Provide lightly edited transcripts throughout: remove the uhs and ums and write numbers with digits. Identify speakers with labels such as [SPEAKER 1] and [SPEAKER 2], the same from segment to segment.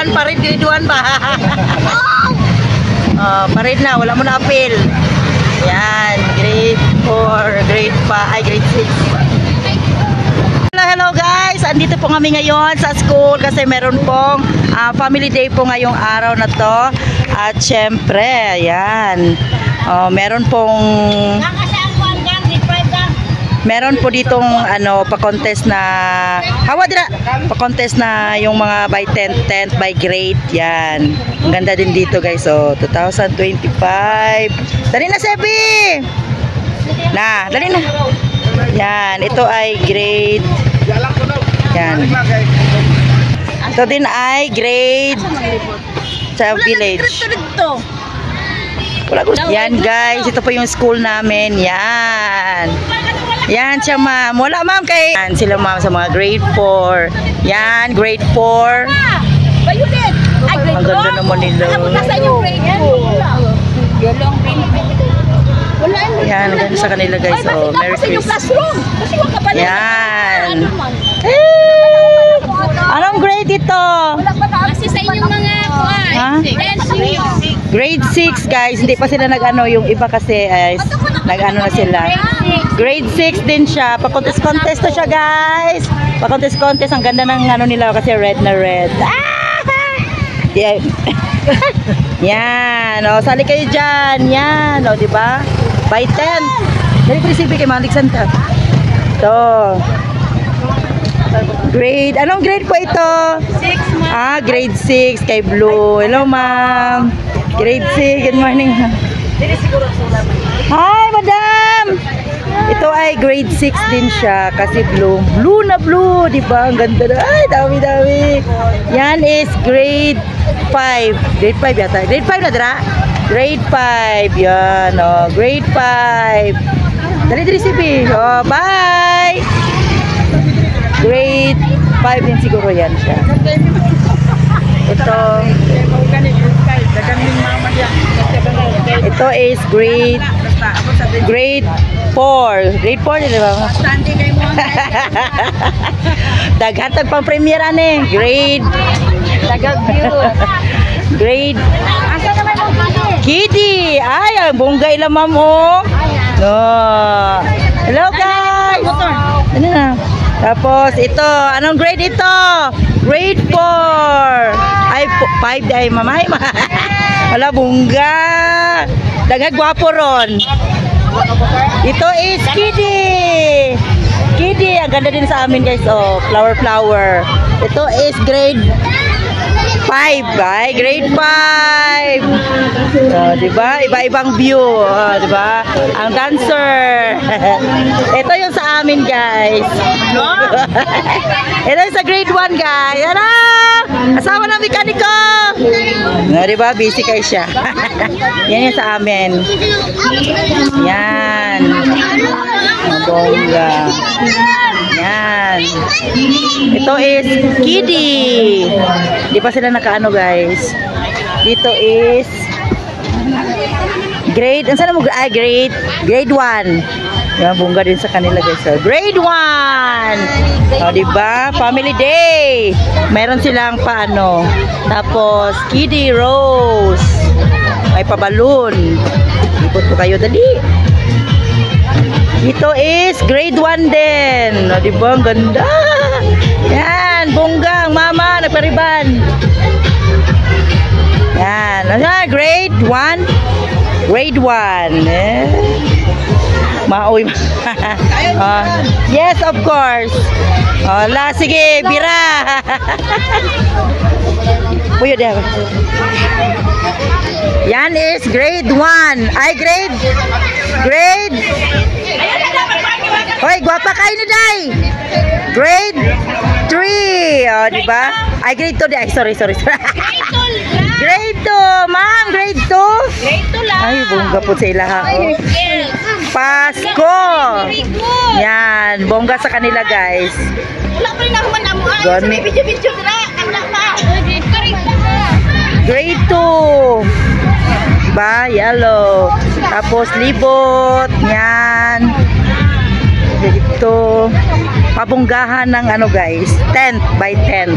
[SPEAKER 1] 1, parid grade 1 ba? Parid na, wala mo na appeal. Yan, grade 4, grade 5, ay grade 6. Hello guys, andito po kami ngayon sa school kasi meron pong family day po ngayong araw na to. At syempre, ayan, meron po ditong pa-contest na pa-contest na yung mga by 10th by grade. Yan, ang ganda din dito guys. So 2025, dali na Sebi na, dali na. Yan, ito ay grade, yan, ito din ay grade sa village. Yan guys, ito po yung school namin. Yan, yan siya ma'am. Wala ma'am kay yan, sila ma'am sa mga grade 4. Yan, grade 4. Ang ganda naman nila. Yan, ganda sa kanila guys. Oh, Merry Christmas. Yan. Anong grade ito?
[SPEAKER 2] Kasi sa inyong mga
[SPEAKER 1] grade 6 guys. Hindi pa sila nag-ano. Yung iba kasi nag-ano na sila. Grade 6 din siya. Pa-contest to siya guys. Pa-contest. Ang ganda ng ano nila kasi red na red. Yeah. Yan. O, sali kayo dyan. Yan. O, diba? By 10. Dali ko resipi kay Malik Santa. Ito. Grade. Anong grade po ito?
[SPEAKER 2] 6 ma'am.
[SPEAKER 1] Grade 6 kay Blue. Hello ma'am. Grade 6. Good morning. Hi madam. Ito ay grade 6 din siya kasi blue. Blue na blue, di ba? Ang ganda na. Ay, dami-dami. Yan is grade 5. Grade 5 yata. Grade 5 na dira? Grade 5. Yan, oh. Grade 5. Dali-dali si B. Oh, bye! Grade 5 din siguro yan siya. Ito is grade 4. Grade 4 di ba? Daghatag pang premiere ani. Grade grade Kidi. Ay, ang bongga ila ma'am oh. No. Hello guys. Ano na? Tapos ito, anong grade ito? Grade 4. Ay 5 ay mamay. Wala bongga. Dagag gwapo ron. Ito is Kidi. Kidi, ang ganda din sa amin guys. Oh, flower. Ito is grade 5. Ay, grade 5. Oh, diba? Iba-ibang view. Oh, diba? Ang dancer. Ito yung sa amin guys. Ito yung sa grade 1 guys. Ano? Asawa ng mekaniko. No, diba? Busy kayo siya. Yan yung sa amin. Yan. Mabongga. Yan. Ito is Kidi. Di pa sila nakaano guys. Dito is grade, ano sana mo? Grade 1. Yan, bongga din sa kanila guys. So, grade 1. O, diba? Family day. Meron silang paano. Tapos, Kidi Rose. May pa-balloon. Ikot po kayo, dali. Ito is grade 1 din. O, diba? Ang ganda. Yan, bonggang mama, nagpariban. Yan. Grade 1. Grade 1. Maoy. Yes, of course. Sige, bira. Puyo deh. Yan is grade 1. Ay, grade. Hoy, guwapa kayo ni Day. Grade 3. Oh, diba? Ay, grade 2. Ay, sorry. Grade 2. Ma'am, grade 2.
[SPEAKER 2] Grade 2 lang.
[SPEAKER 1] Ay, bongga po sa ilaha. Oh. Pasko. Yan, bongga sa kanila guys.
[SPEAKER 2] Wala pa rin ako manamuan. Sabi video na. Wala pa.
[SPEAKER 1] Grade 2. Diba? Yellow. Tapos libot. Yan. Dito. Pabonggahan ng ano guys. 10th by 10th.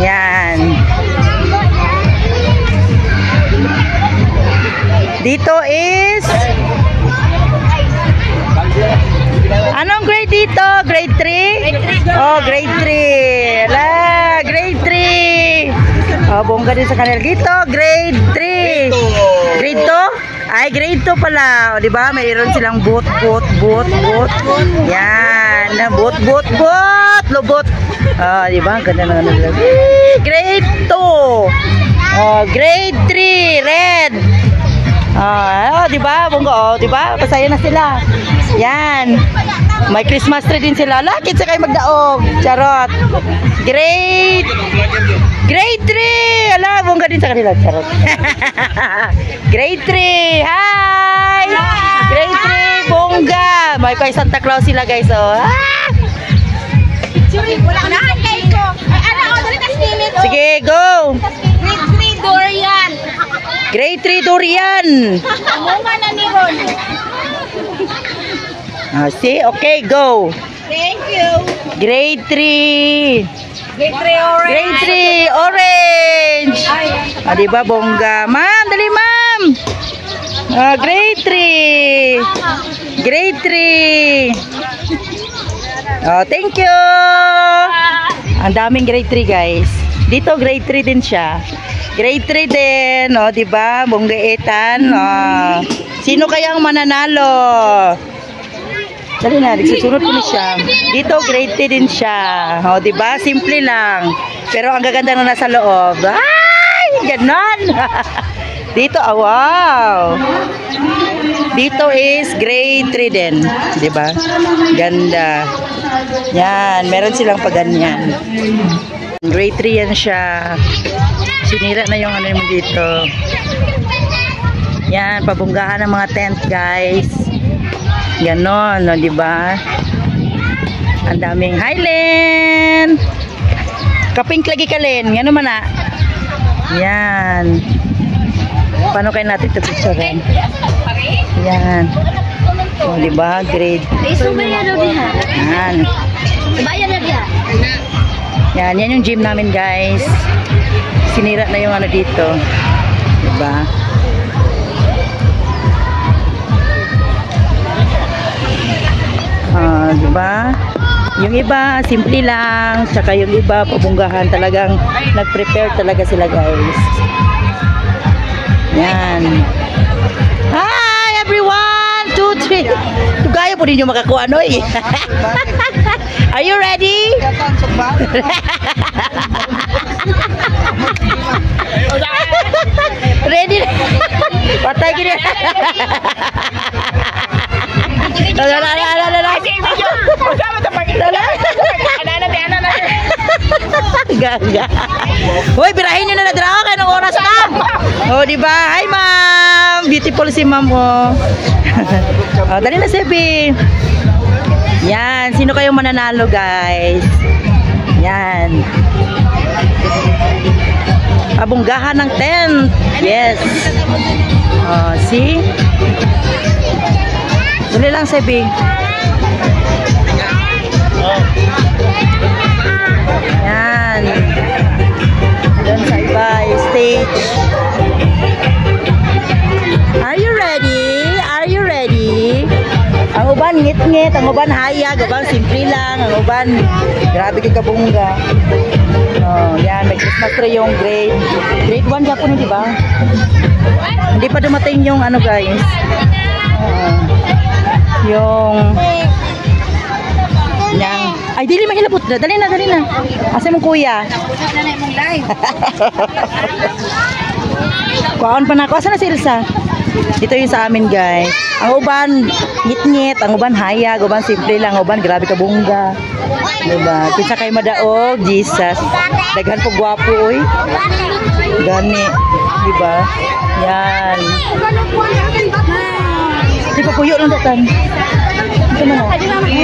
[SPEAKER 1] Yan. Dito is... Anong grade dito? Grade 3? Oh, grade 3. Ala, grade 3. Oh, bongga din sa kanila. Dito, grade 3. Grade 2? Ay, grade 2 pala. O, diba? Mayroon silang boot. Yan. Boot. Lubot. Oh, diba? Ganda na nila. Grade 2. Oh, grade 3. Red. Oh, diba? Bongga, oh, diba? Pasaya na sila. Yan. May Christmas tree din sila. Lakit sa kayo magdaog. Charot. Grade 3. Ala, bongga din sa kanila. Charot. Grade 3. Hi. Grade 3. Bongga. May pa Santa Claus sila guys. Oh.
[SPEAKER 2] Wala na kay ko. Ay, ano, dali tas limit.
[SPEAKER 1] Sige, go.
[SPEAKER 2] Grade 3 Dorian.
[SPEAKER 1] Grade 3 Dorian.
[SPEAKER 2] Amunga na ni Ron.
[SPEAKER 1] See? Okay, go.
[SPEAKER 2] Thank you.
[SPEAKER 1] Grade 3.
[SPEAKER 2] Grade 3 orange.
[SPEAKER 1] Grade 3 orange. Ah, diba bongga? Ma'am, dali ma'am. Grade 3. Grade 3. Oh, thank you. Ang daming grade 3 guys. Dito grade 3 din siya. Grade 3 din, oh, diba? Bongga Ethan. Oh. Sino kayang mananalo? Dali na, nagsusunod ko na siya. Dito, grade 3 din siya. O, diba? Simple lang. Pero ang gaganda na nasa loob. Ay! Ganon! Dito, wow! Dito is grade 3 din. Diba? Ganda. Yan, meron silang paganyan. Grade 3 yan siya. Sinira na yung ano mo dito. Yan, pabunggahan ng mga tent, guys. Ganon, no, diba? Ang daming Highland. Kapink lagi kalin. Gano'n man na. Yan. Paano kayo natin ito picturean? Yan. O, diba? Grade. Yan. Yan yung gym namin, guys. Sinira na yung ano dito. Diba? Diba? Yung iba, simple lang. Tsaka yung iba, pabunggahan. Talagang nag-prepare talaga sila, guys. Yan. Hi, everyone! 2, 3. Tugaya po din yung makakuha, no? Are you ready? Ready? Patay gini. Gaga. Hoy, birahin niyo na nadraw kay nung oras na. Oh, di ba? Hi, ma'am. Beautiful si ma'am oh. Oh, dali na Sebi. Yan, sino kayong mananalo, guys? Yan. Abunggahan ng tent. Yes. Oh, see? Dali lang, Sebi. Yan. Doon sa iba, stage. Are you ready? Are you ready? Ang uban ngit-ngit, ang uban hayag, ang uban simple lang, ang uban grabe kay kabungga. Oh, yan, may Christmas tree yung grade 1 Japon, di ba? Hindi pa dumating yung ano, guys. Yung ay, dili mahilabot na. Dali na, dali na. Asa mong kuya? Kuhaan pa na ako. Asa na si Elsa? Dito yung sa amin, guys. Ang uban, ngit-ngit. Ang uban, hayag. Uban, simple lang. Uban, grabe ka bungga. Diba? Kinsa kay madaog, Jesus. Daghan po gwapo, oy. Gani. Diba? Yan. Di pa puyo lang datan. Ito na.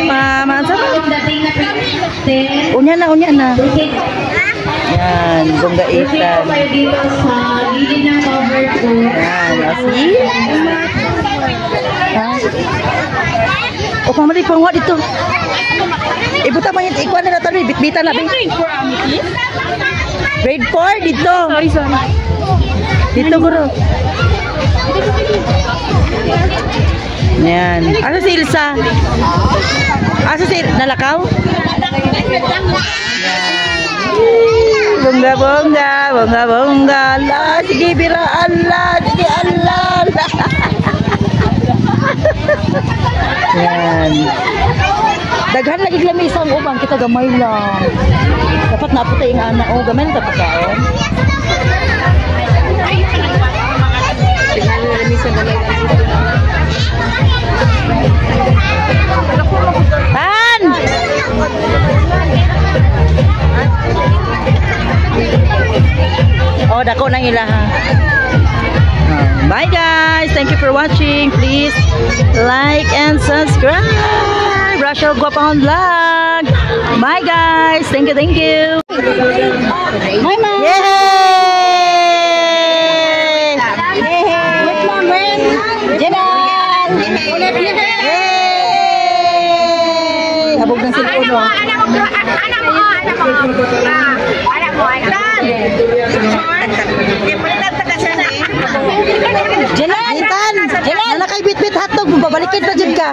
[SPEAKER 1] Mama, saan? Unya na. Yan, bongga Ethan. Yan, asi. O, pamalik pang wa dito. Ibuta pa yung ikuan na natin, bitbitan na. Grade 4 dito. Sorry. Dito, guro. Yan. Asa si Ilsa? Asa si nalakaw? Bongga, bongga, bongga, bongga. Allah, sige bira, Allah, sige Allah. Yan. Daghan lagi lang isang ubang kita gamay lang. Dapat naputa yung anak. Oh, gamay na dapat kaon. Pan! Oh, dako nang ilaha. Bye guys. Thank you for watching. Please like and subscribe. Rachel Guapahon Vlog. Bye guys. Thank you, thank you.
[SPEAKER 2] Bye, ma.
[SPEAKER 1] Yay!
[SPEAKER 2] Wait, ma'am, wait.
[SPEAKER 1] Jenan!
[SPEAKER 2] Ulit,
[SPEAKER 1] Yay! Habog ng cellphone mo.
[SPEAKER 2] Anak mo.
[SPEAKER 1] Jenan! Jenan! Nana kay bit-bit hotdog. Babalikin pa dyan ka.